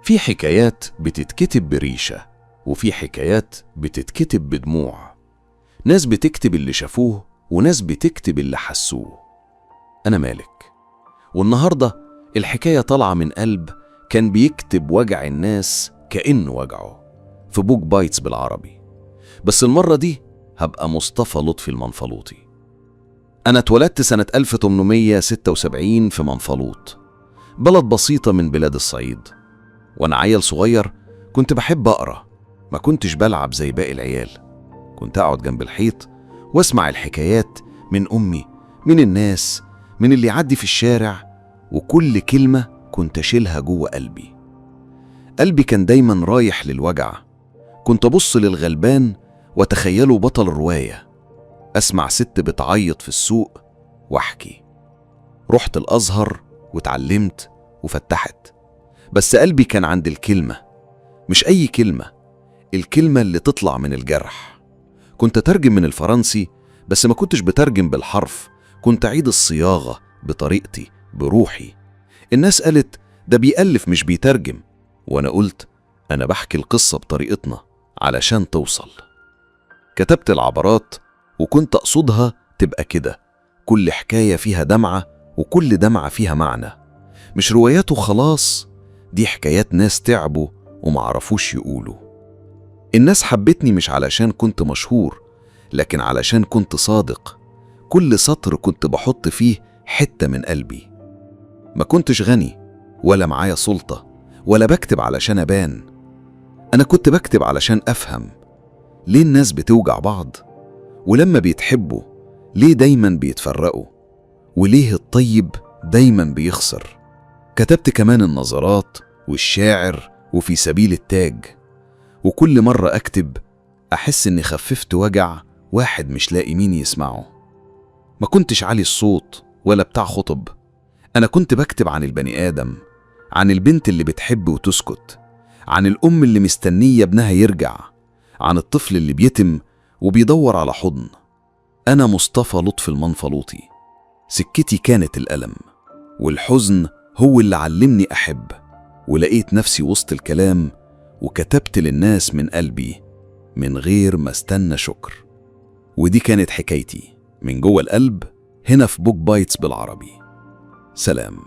في حكايات بتتكتب بريشة، وفي حكايات بتتكتب بدموع. ناس بتكتب اللي شافوه، وناس بتكتب اللي حسوه. أنا مالك، والنهاردة الحكاية طالعة من قلب كان بيكتب وجع الناس كأنه وجعه في بوك بايتس بالعربي. بس المرة دي هبقى مصطفى لطفي المنفلوطي. أنا اتولدت سنة 1876 في منفلوط، بلد بسيطة من بلاد الصعيد. وأنا عيل صغير كنت بحب أقرأ، ما كنتش بلعب زي باقي العيال. كنت أقعد جنب الحيط واسمع الحكايات من أمي، من الناس، من اللي يعدي في الشارع، وكل كلمة كنت أشيلها جوه قلبي. قلبي كان دايما رايح للوجع. كنت أبص للغلبان وأتخيله بطل الرواية، أسمع ست بتعيط في السوق وأحكي. رحت الأزهر واتعلمت وفتحت، بس قلبي كان عند الكلمة، مش أي كلمة، الكلمة اللي تطلع من الجرح. كنت أترجم من الفرنسي، بس ما كنتش بترجم بالحرف، كنت أعيد الصياغة بطريقتي بروحي. الناس قالت ده بيألف مش بيترجم، وأنا قلت أنا بحكي القصة بطريقتنا علشان توصل. كتبت العبارات وكنت أقصدها تبقى كده، كل حكاية فيها دمعة، وكل دمعة فيها معنى. مش رواياته خلاص، دي حكايات ناس تعبوا ومعرفوش يقولوا. الناس حبتني مش علشان كنت مشهور، لكن علشان كنت صادق. كل سطر كنت بحط فيه حتة من قلبي. ما كنتش غني ولا معايا سلطة، ولا بكتب علشان أبان. أنا كنت بكتب علشان أفهم ليه الناس بتوجع بعض، ولما بيتحبوا ليه دايما بيتفرقوا، وليه الطيب دايما بيخسر. كتبت كمان النظرات والشاعر وفي سبيل التاج، وكل مرة أكتب أحس إني خففت وجع واحد مش لاقي مين يسمعه. ما كنتش عالي الصوت ولا بتاع خطب، أنا كنت بكتب عن البني آدم، عن البنت اللي بتحب وتسكت، عن الأم اللي مستنية ابنها يرجع، عن الطفل اللي بيتم وبيدور على حضن. أنا مصطفى لطفي المنفلوطي. سكتي كانت الألم، والحزن هو اللي علمني أحب، ولقيت نفسي وسط الكلام وكتبت للناس من قلبي من غير ما استنى شكر. ودي كانت حكايتي من جوه القلب، هنا في بوك بايتس بالعربي. سلام.